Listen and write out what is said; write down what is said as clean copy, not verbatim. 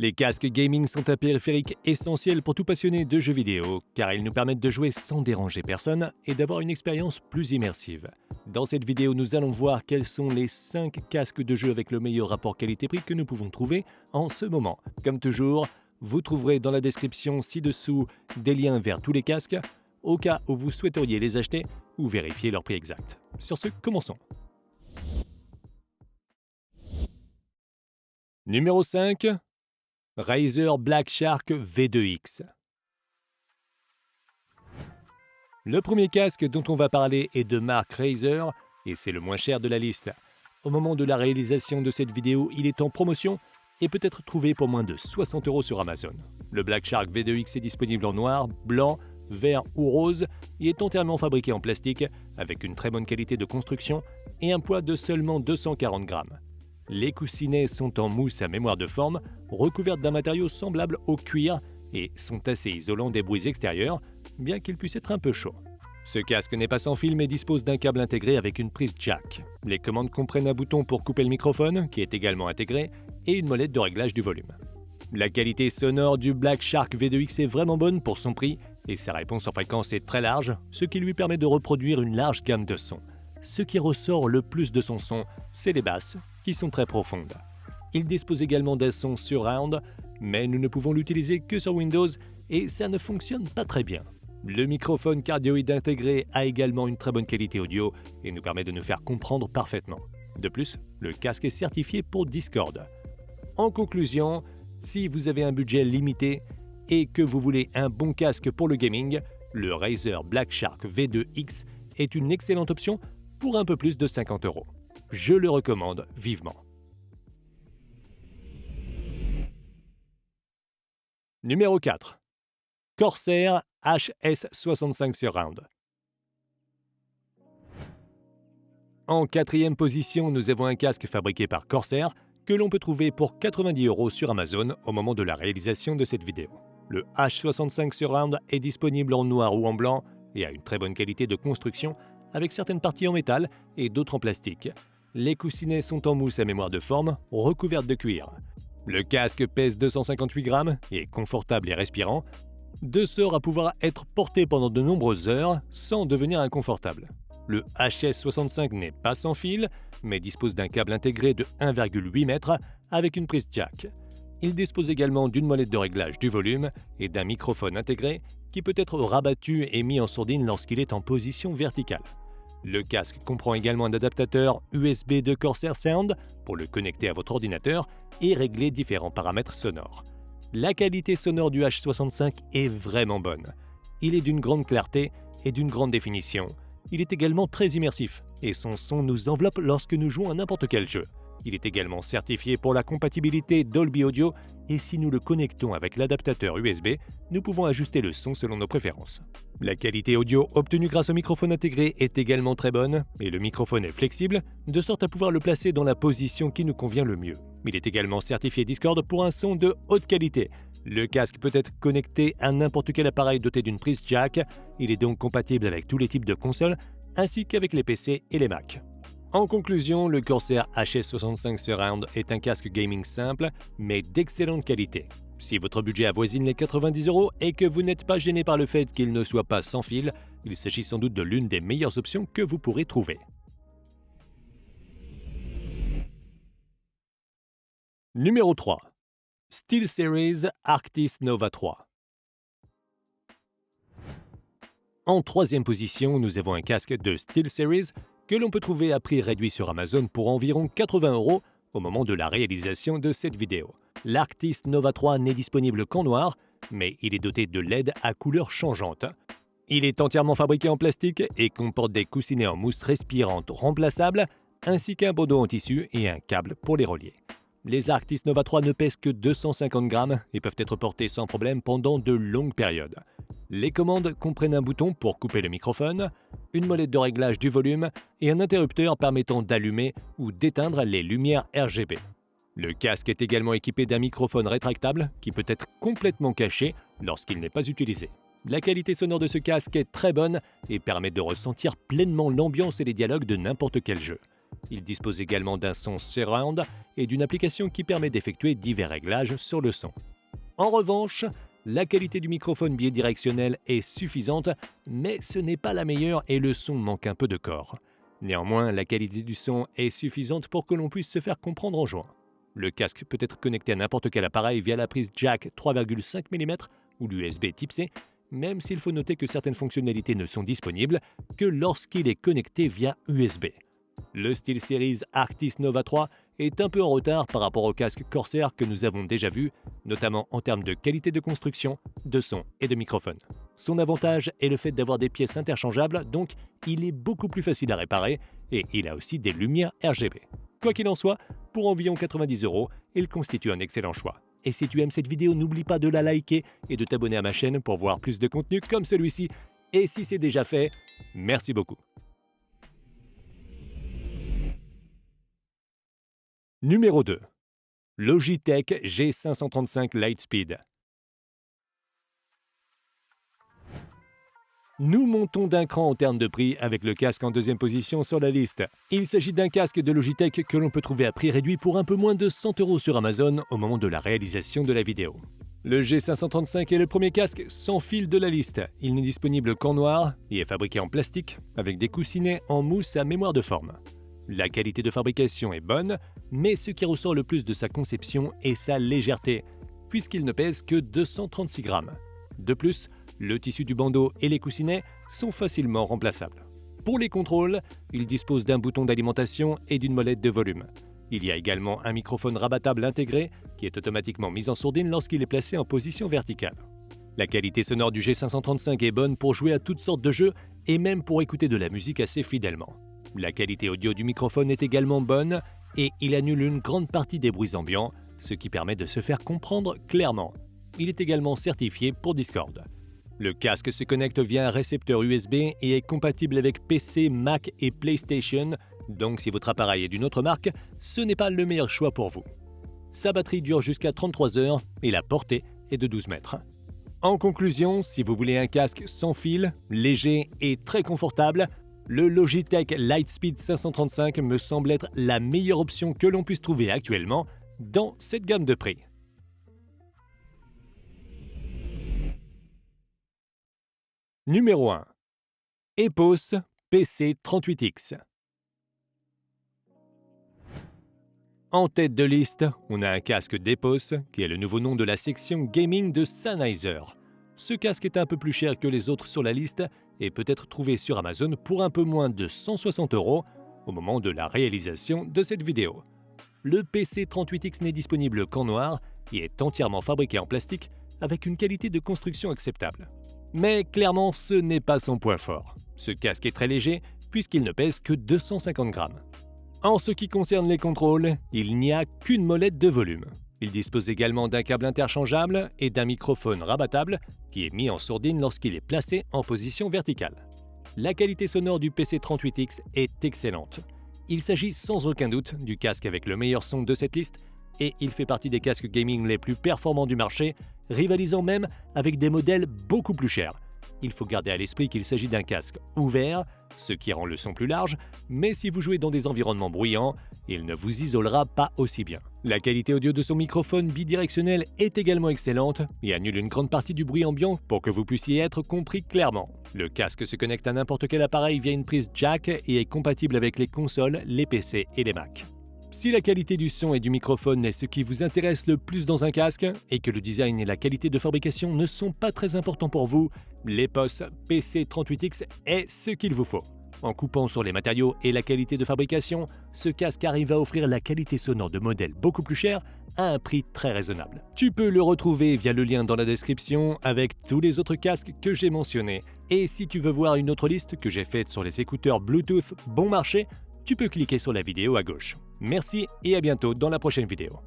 Les casques gaming sont un périphérique essentiel pour tout passionné de jeux vidéo, car ils nous permettent de jouer sans déranger personne et d'avoir une expérience plus immersive. Dans cette vidéo, nous allons voir quels sont les 5 casques de jeu avec le meilleur rapport qualité-prix que nous pouvons trouver en ce moment. Comme toujours, vous trouverez dans la description ci-dessous des liens vers tous les casques, au cas où vous souhaiteriez les acheter ou vérifier leur prix exact. Sur ce, commençons. Numéro 5. Razer Black Shark V2X. Le premier casque dont on va parler est de marque Razer et c'est le moins cher de la liste. Au moment de la réalisation de cette vidéo, il est en promotion et peut être trouvé pour moins de 60 € sur Amazon. Le Black Shark V2X est disponible en noir, blanc, vert ou rose et est entièrement fabriqué en plastique avec une très bonne qualité de construction et un poids de seulement 240 grammes. Les coussinets sont en mousse à mémoire de forme, recouvertes d'un matériau semblable au cuir et sont assez isolants des bruits extérieurs, bien qu'ils puissent être un peu chauds. Ce casque n'est pas sans fil mais dispose d'un câble intégré avec une prise jack. Les commandes comprennent un bouton pour couper le microphone, qui est également intégré, et une molette de réglage du volume. La qualité sonore du Black Shark V2X est vraiment bonne pour son prix, et sa réponse en fréquence est très large, ce qui lui permet de reproduire une large gamme de sons. Ce qui ressort le plus de son son, c'est les basses, qui sont très profondes. Il dispose également d'un son surround, mais nous ne pouvons l'utiliser que sur Windows et ça ne fonctionne pas très bien. Le microphone cardioïde intégré a également une très bonne qualité audio et nous permet de nous faire comprendre parfaitement. De plus, le casque est certifié pour Discord. En conclusion, si vous avez un budget limité et que vous voulez un bon casque pour le gaming, le Razer Black Shark V2X est une excellente option pour un peu plus de 50 €. Je le recommande vivement. Numéro 4. Corsair HS65 Surround. En 4e position, nous avons un casque fabriqué par Corsair que l'on peut trouver pour 90 € sur Amazon au moment de la réalisation de cette vidéo. Le H65 Surround est disponible en noir ou en blanc et a une très bonne qualité de construction avec certaines parties en métal et d'autres en plastique. Les coussinets sont en mousse à mémoire de forme, recouvertes de cuir. Le casque pèse 258 grammes et est confortable et respirant, de sorte à pouvoir être porté pendant de nombreuses heures sans devenir inconfortable. Le HS65 n'est pas sans fil, mais dispose d'un câble intégré de 1,8 m avec une prise jack. Il dispose également d'une molette de réglage du volume et d'un microphone intégré qui peut être rabattu et mis en sourdine lorsqu'il est en position verticale. Le casque comprend également un adaptateur USB de Corsair Sound pour le connecter à votre ordinateur et régler différents paramètres sonores. La qualité sonore du H65 est vraiment bonne. Il est d'une grande clarté et d'une grande définition. Il est également très immersif et son son nous enveloppe lorsque nous jouons à n'importe quel jeu. Il est également certifié pour la compatibilité Dolby Audio et si nous le connectons avec l'adaptateur USB, nous pouvons ajuster le son selon nos préférences. La qualité audio obtenue grâce au microphone intégré est également très bonne et le microphone est flexible de sorte à pouvoir le placer dans la position qui nous convient le mieux. Il est également certifié Discord pour un son de haute qualité. Le casque peut être connecté à n'importe quel appareil doté d'une prise jack. Il est donc compatible avec tous les types de consoles ainsi qu'avec les PC et les Mac. En conclusion, le Corsair HS65 Surround est un casque gaming simple, mais d'excellente qualité. Si votre budget avoisine les 90 € et que vous n'êtes pas gêné par le fait qu'il ne soit pas sans fil, il s'agit sans doute de l'une des meilleures options que vous pourrez trouver. Numéro 3. SteelSeries Arctis Nova 3. En 3e position, nous avons un casque de SteelSeries que l'on peut trouver à prix réduit sur Amazon pour environ 80 € au moment de la réalisation de cette vidéo. L'Arctis Nova 3 n'est disponible qu'en noir, mais il est doté de LED à couleur changeante. Il est entièrement fabriqué en plastique et comporte des coussinets en mousse respirante remplaçables, ainsi qu'un bandeau en tissu et un câble pour les relier. Les Arctis Nova 3 ne pèsent que 250 grammes et peuvent être portés sans problème pendant de longues périodes. Les commandes comprennent un bouton pour couper le microphone, une molette de réglage du volume et un interrupteur permettant d'allumer ou d'éteindre les lumières RGB. Le casque est également équipé d'un microphone rétractable qui peut être complètement caché lorsqu'il n'est pas utilisé. La qualité sonore de ce casque est très bonne et permet de ressentir pleinement l'ambiance et les dialogues de n'importe quel jeu. Il dispose également d'un son surround et d'une application qui permet d'effectuer divers réglages sur le son. En revanche, la qualité du microphone bidirectionnel est suffisante, mais ce n'est pas la meilleure et le son manque un peu de corps. Néanmoins, la qualité du son est suffisante pour que l'on puisse se faire comprendre en jouant. Le casque peut être connecté à n'importe quel appareil via la prise jack 3,5 mm ou l'USB type C, même s'il faut noter que certaines fonctionnalités ne sont disponibles que lorsqu'il est connecté via USB. Le SteelSeries Arctis Nova 3 est un peu en retard par rapport au casque Corsair que nous avons déjà vu, notamment en termes de qualité de construction, de son et de microphone. Son avantage est le fait d'avoir des pièces interchangeables, donc il est beaucoup plus facile à réparer et il a aussi des lumières RGB. Quoi qu'il en soit, pour environ 90 €, il constitue un excellent choix. Et si tu aimes cette vidéo, n'oublie pas de la liker et de t'abonner à ma chaîne pour voir plus de contenu comme celui-ci. Et si c'est déjà fait, merci beaucoup. Numéro 2. Logitech G535 Lightspeed. Nous montons d'un cran en termes de prix avec le casque en deuxième position sur la liste. Il s'agit d'un casque de Logitech que l'on peut trouver à prix réduit pour un peu moins de 100 € sur Amazon au moment de la réalisation de la vidéo. Le G535 est le premier casque sans fil de la liste. Il n'est disponible qu'en noir et est fabriqué en plastique avec des coussinets en mousse à mémoire de forme. La qualité de fabrication est bonne, mais ce qui ressort le plus de sa conception est sa légèreté, puisqu'il ne pèse que 236 grammes. De plus, le tissu du bandeau et les coussinets sont facilement remplaçables. Pour les contrôles, il dispose d'un bouton d'alimentation et d'une molette de volume. Il y a également un microphone rabattable intégré qui est automatiquement mis en sourdine lorsqu'il est placé en position verticale. La qualité sonore du G535 est bonne pour jouer à toutes sortes de jeux et même pour écouter de la musique assez fidèlement. La qualité audio du microphone est également bonne et il annule une grande partie des bruits ambiants, ce qui permet de se faire comprendre clairement. Il est également certifié pour Discord. Le casque se connecte via un récepteur USB et est compatible avec PC, Mac et PlayStation, donc si votre appareil est d'une autre marque, ce n'est pas le meilleur choix pour vous. Sa batterie dure jusqu'à 33 heures et la portée est de 12 mètres. En conclusion, si vous voulez un casque sans fil, léger et très confortable, le Logitech Lightspeed 535 me semble être la meilleure option que l'on puisse trouver actuellement dans cette gamme de prix. Numéro 1. Epos PC38X. En tête de liste, on a un casque d'Epos, qui est le nouveau nom de la section gaming de Sennheiser. Ce casque est un peu plus cher que les autres sur la liste et peut être trouvé sur Amazon pour un peu moins de 160 € au moment de la réalisation de cette vidéo. Le PC38X n'est disponible qu'en noir et est entièrement fabriqué en plastique avec une qualité de construction acceptable. Mais clairement, ce n'est pas son point fort. Ce casque est très léger puisqu'il ne pèse que 250 grammes. En ce qui concerne les contrôles, il n'y a qu'une molette de volume. Il dispose également d'un câble interchangeable et d'un microphone rabattable qui est mis en sourdine lorsqu'il est placé en position verticale. La qualité sonore du PC38X est excellente. Il s'agit sans aucun doute du casque avec le meilleur son de cette liste et il fait partie des casques gaming les plus performants du marché, rivalisant même avec des modèles beaucoup plus chers. Il faut garder à l'esprit qu'il s'agit d'un casque ouvert, ce qui rend le son plus large, mais si vous jouez dans des environnements bruyants, il ne vous isolera pas aussi bien. La qualité audio de son microphone bidirectionnel est également excellente et annule une grande partie du bruit ambiant pour que vous puissiez être compris clairement. Le casque se connecte à n'importe quel appareil via une prise jack et est compatible avec les consoles, les PC et les Mac. Si la qualité du son et du microphone est ce qui vous intéresse le plus dans un casque et que le design et la qualité de fabrication ne sont pas très importants pour vous, l'Epos PC38X est ce qu'il vous faut. En coupant sur les matériaux et la qualité de fabrication, ce casque arrive à offrir la qualité sonore de modèles beaucoup plus chers à un prix très raisonnable. Tu peux le retrouver via le lien dans la description avec tous les autres casques que j'ai mentionnés. Et si tu veux voir une autre liste que j'ai faite sur les écouteurs Bluetooth bon marché, tu peux cliquer sur la vidéo à gauche. Merci et à bientôt dans la prochaine vidéo.